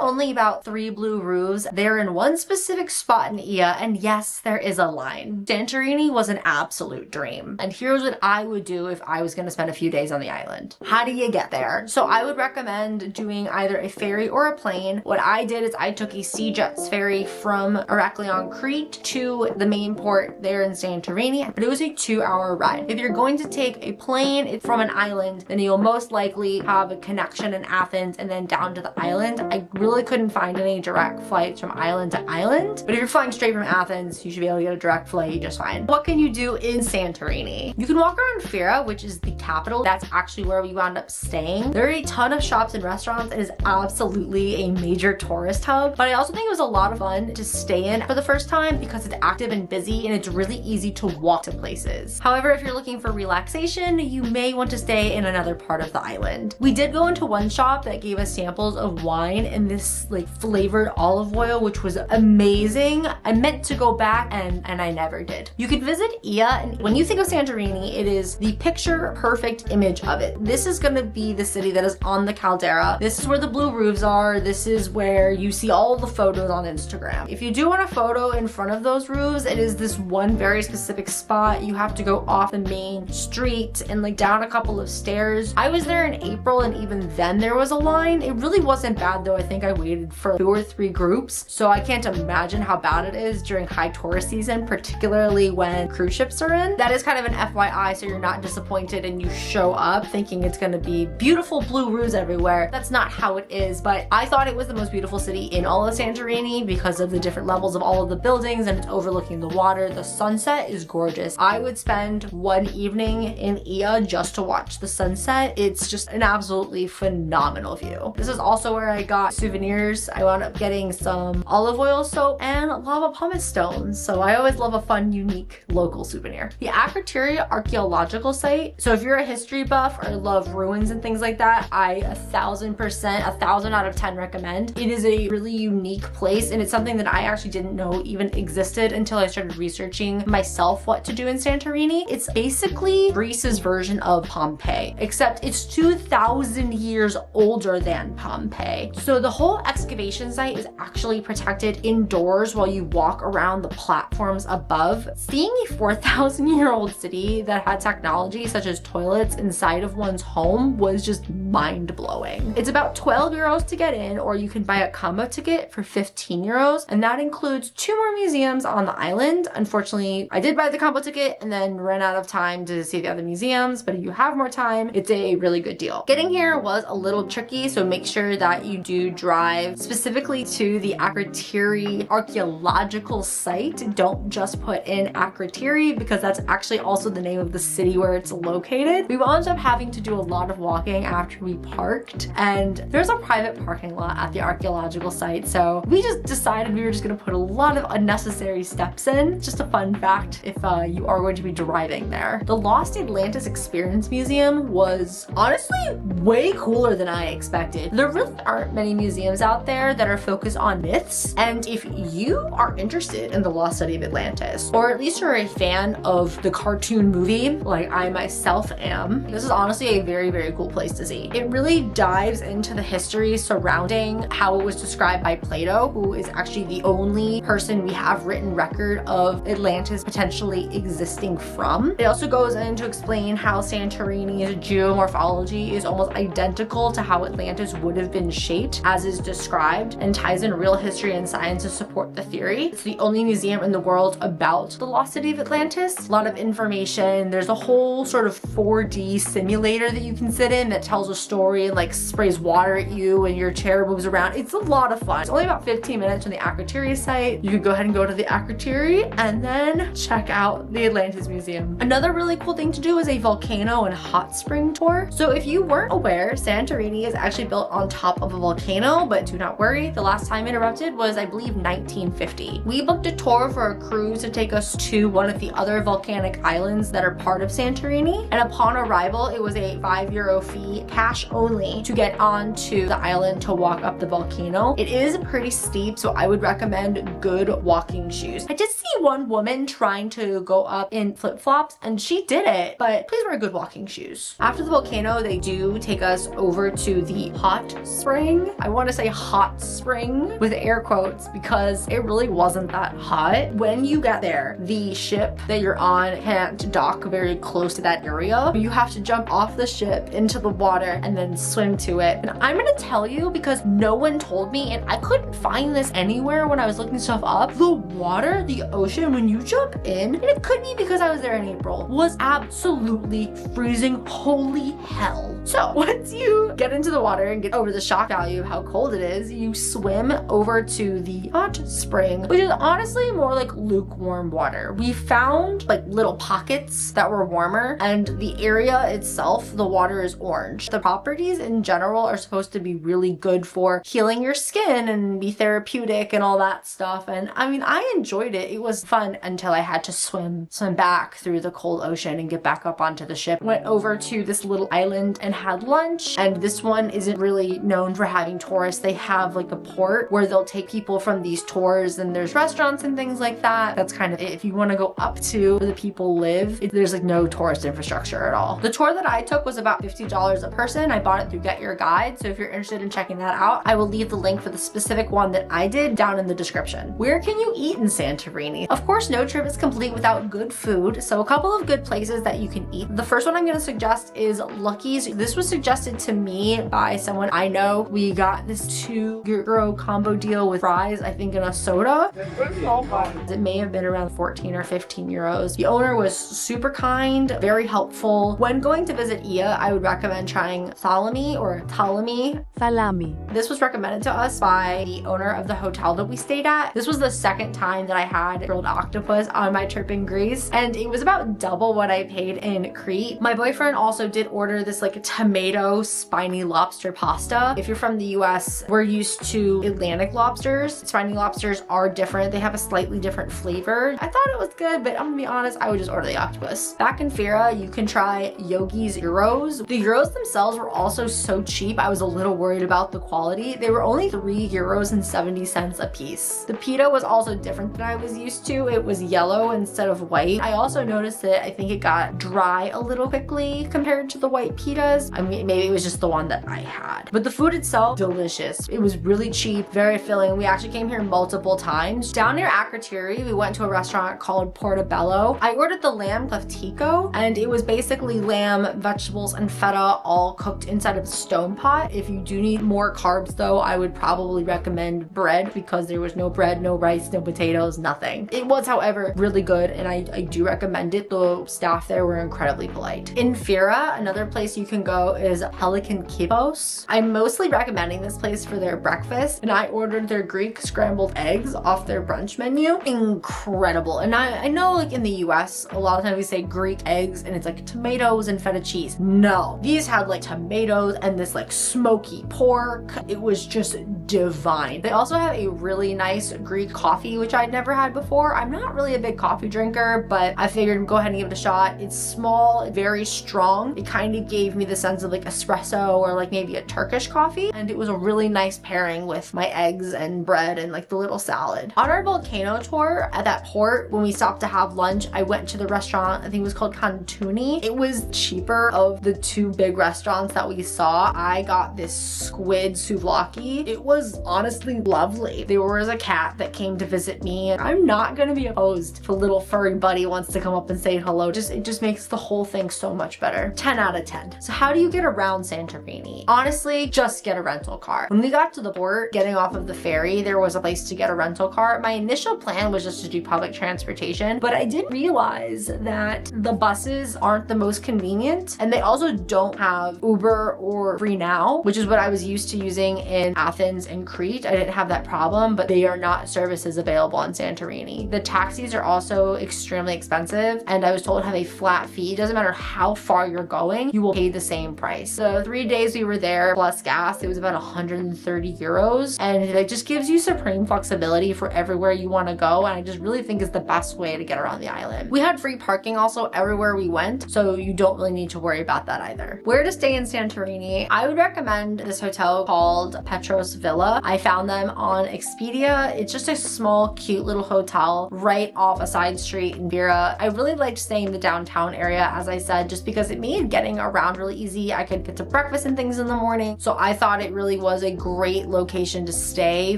only about 3 blue roofs. They're in one specific spot in Ia, and yes, there is a line. Santorini was an absolute dream. And here's what I would do if I was gonna spend a few days on the island. How do you get there? So I would recommend doing either a ferry or a plane. What I did is I took a Sea Jets ferry from Heraklion, Crete to the main port there in Santorini, but it was a 2-hour ride. If you're going to take a plane from an island, then you'll most likely have a connection in Athens and then down to the island. I really couldn't find any direct flights from island to island, but if you're flying straight from Athens, you should be able to get a direct flight just fine. What can you do in Santorini? You can walk around Fira, which is the capital. That's actually where we wound up staying. There are a ton of shops and restaurants. It is absolutely a major tourist hub, but I also think it was a lot of fun to stay in for the first time because it's active and busy and it's really easy to walk to places. However, if you're looking for relaxation, you may want to stay in another part of the island. We did go into one shop that gave us samples of wine and this like flavored olive oil, which was amazing. I meant to go back and I never did. You could visit Ia, and when you think of Santorini, it is the picture perfect image of it. This is gonna be the city that is on the caldera. This is where the blue roofs are. This is where you see all the photos on Instagram. If you do want a photo in front of those roofs, it is this one very specific spot. You have to go off the main street and like down a couple of stairs. I was there in April and even then there was a line. It really wasn't bad though. I think I waited for 2 or 3 groups. So I can't imagine how bad it is during high tourist season, particularly when cruise ships are in. That is kind of an FYI, so you're not disappointed and you show up thinking it's gonna be beautiful blue roofs everywhere. That's not how it is, but I thought it was the most beautiful city in all of Santorini because of the different levels of all of the buildings and it's overlooking the water. The sunset is gorgeous. I would spend one evening in Ia just to watch the sunset. It's just an absolutely phenomenal view. This is also where I got souvenirs. I wound up getting some olive oil soap and lava pumice stones. So I always love a fun, unique local souvenir. The Akrotiri archaeological site. So if you're a history buff or love ruins and things like that, I 1000%, 1000 out of 10 recommend. It is a really unique place and it's something that I actually didn't know even existed until I started researching myself what to do in Santorini. It's basically Greece's version of Pompeii, except it's 2000 years older than Pompeii. So the whole excavation site is actually protected indoors while you walk around the platforms above. Seeing a 4,000-year-old city that had technology such as toilets inside of one's home was just mind-blowing. It's about 12 euros to get in, or you can buy a combo ticket for 15 euros, and that includes 2 more museums on the island. Unfortunately, I did buy the combo ticket and then ran out of time to see the other museums, but if you have more time, it's a really good deal. Getting here was a little tricky, so make sure that you do drive specifically to the Akrotiri archaeological site. Don't just put in Akrotiri because that's actually also the name of the city where it's located. We wound up having to do a lot of walking after we parked, and there's a private parking lot at the archaeological site, so we just decided we were just gonna put a lot of unnecessary steps in. Just a fun fact if you are going to be driving there. The Lost Atlantis Experience Museum was honestly way cooler than I expected. There really aren't many museums out there that are focused on myths, and if you are interested in the lost city of Atlantis, or at least you're a fan of the cartoon movie like I myself am, this is honestly a very, very cool place to see. It really dives into the history surrounding how it was described by Plato, who is actually the only person we have written record of Atlantis potentially existing from. It also goes in to explain how Santorini's geomorphology is almost identical to how Atlantis would have been shaped as is described, and ties in real history and science to support the theory. It's the only museum in the world about the lost city of Atlantis. A lot of information. There's a whole sort of 4D simulator that you can sit in that tells a story and like sprays water at you and your chair moves around. It's a lot of fun. It's only about 15 minutes from the Akrotiri site. You could go ahead and go to the Akrotiri and then check out the Atlantis Museum. Another really cool thing to do is a volcano and hot spring tour. So if you weren't aware, Santorini is actually built on top of a volcano, but do not worry, the last time it erupted was, I believe, 1950. We booked a tour for a cruise to take us to one of the other volcanic islands that are part of Santorini, and upon arrival it was a €5 fee, cash only, to get onto the island to walk up the volcano. It is pretty steep, so I would recommend good walking shoes. I did see one woman trying to go up in flip-flops and she did it, but please wear good walking shoes. After the volcano, they do take us over to the hot spring. I want to to say hot spring with air quotes because it really wasn't that hot. When you get there, the ship that you're on can't dock very close to that area. You have to jump off the ship into the water and then swim to it. And I'm gonna tell you, because no one told me and I couldn't find this anywhere when I was looking stuff up, the water, the ocean, when you jump in, and it could be because I was there in April, was absolutely freezing. Holy hell. So once you get into the water and get over the shock value of how cold it is, you swim over to the hot spring, which is honestly more like lukewarm water. We found like little pockets that were warmer, and the area itself, the water is orange. The properties in general are supposed to be really good for healing your skin and be therapeutic and all that stuff. And I mean, I enjoyed it. It was fun until I had to swim back through the cold ocean and get back up onto the ship. Went over to this little island and had lunch. And this one isn't really known for having tourists. They have like a port where they'll take people from these tours, and there's restaurants and things like that. That's kind of it. If you want to go up to where the people live, there's like no tourist infrastructure at all. The tour that I took was about $50 a person. I bought it through Get Your Guide. So if you're interested in checking that out, I will leave the link for the specific one that I did down in the description. Where can you eat in Santorini? Of course, no trip is complete without good food. So a couple of good places that you can eat. The first one I'm going to suggest is Lucky's. This was suggested to me by someone I know. We got this €2 combo deal with fries, I think, and a soda. It may have been around 14 or 15 euros. The owner was super kind, very helpful. When going to visit Ia, I would recommend trying salami or talami. Salami. This was recommended to us by the owner of the hotel that we stayed at. This was the second time that I had grilled octopus on my trip in Greece, and it was about double what I paid in Crete. My boyfriend also did order this like tomato spiny lobster pasta. If you're from the US, we're used to Atlantic lobsters. Spiny lobsters are different. They have a slightly different flavor. I thought it was good, but I'm gonna be honest, I would just order the octopus. Back in Fira, you can try Yogi's gyros. The gyros themselves were also so cheap, I was a little worried about the quality. They were only €3.70 a piece. The pita was also different than I was used to. It was yellow instead of white. I also noticed that I think it got dry a little quickly compared to the white pitas. I mean, maybe it was just the one that I had. But the food itself, delicious. It was really cheap, very filling. We actually came here multiple times. Down near Akrotiri, we went to a restaurant called Portobello. I ordered the lamb cleftico, and it was basically lamb, vegetables, and feta all cooked inside of a stone pot. If you do need more carbs though, I would probably recommend bread, because there was no bread, no rice, no potatoes, nothing. It was, however, really good, and I do recommend it. The staff there were incredibly polite. In Fira, another place you can go is Pelican Kibos. I'm mostly recommending this place for their breakfast, and I ordered their Greek scrambled eggs off their brunch menu. Incredible. And I know like in the US, a lot of times we say Greek eggs and it's like tomatoes and feta cheese. No, these had like tomatoes and this like smoky pork. It was just divine. They also have a really nice Greek coffee, which I'd never had before. I'm not really a big coffee drinker, but I figured go ahead and give it a shot. It's small, very strong. It kind of gave me the sense of like espresso or like maybe a Turkish coffee, and it was a really nice pairing with my eggs and bread and like the little salad. On our volcano tour at that port, when we stopped to have lunch, I went to the restaurant, I think it was called Cantuni. It was cheaper of the two big restaurants that we saw. I got this squid souvlaki. It was honestly lovely. There was a cat that came to visit me, and I'm not gonna be opposed if a little furry buddy wants to come up and say hello. It just makes the whole thing so much better. 10 out of 10. So how do you get around Santorini? Honestly, just get a rental car. When we got to the port, getting off of the ferry, there was a place to get a rental car. My initial plan was just to do public transportation, but I did realize that the buses aren't the most convenient, and they also don't have Uber or Free Now, which is what I was used to using in Athens and Crete. I didn't have that problem, but they are not services available on Santorini. The taxis are also extremely expensive, and I was told have a flat fee. It doesn't matter how far you're going, you will pay the same price. So 3 days we were there plus gas, it was about 130 euros, and it just gives you supreme flexibility for everywhere you want to go, and I just really think is the best way to get around the island. We had free parking also everywhere we went, so you don't really need to worry about that either. Where to stay in Santorini? I would recommend this hotel called Petros Villa. villa. I found them on Expedia. It's just a small, cute little hotel right off a side street in Vera. I really liked staying in the downtown area, as I said, just because it made getting around really easy. I could get to breakfast and things in the morning. So I thought it really was a great location to stay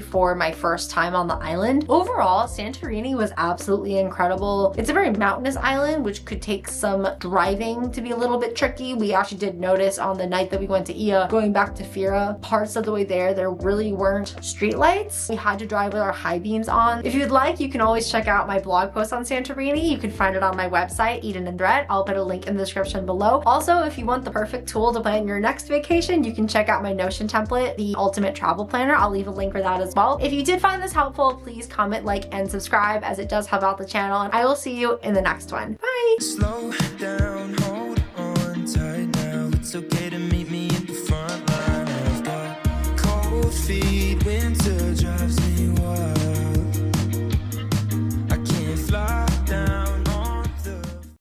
for my first time on the island. Overall, Santorini was absolutely incredible. It's a very mountainous island, which could take some driving to be a little bit tricky. We actually did notice on the night that we went to Ia, going back to Fira, parts of the way there really weren't street lights. We had to drive with our high beams on. If you'd like, you can always check out my blog post on Santorini. You can find it on my website, Eden and Thread. I'll put a link in the description below. Also, if you want the perfect tool to plan your next vacation, you can check out my Notion template, the Ultimate Travel Planner. I'll leave a link for that as well. If you did find this helpful, please comment, like, and subscribe, as it does help out the channel, and I will see you in the next one. Bye! Slow down.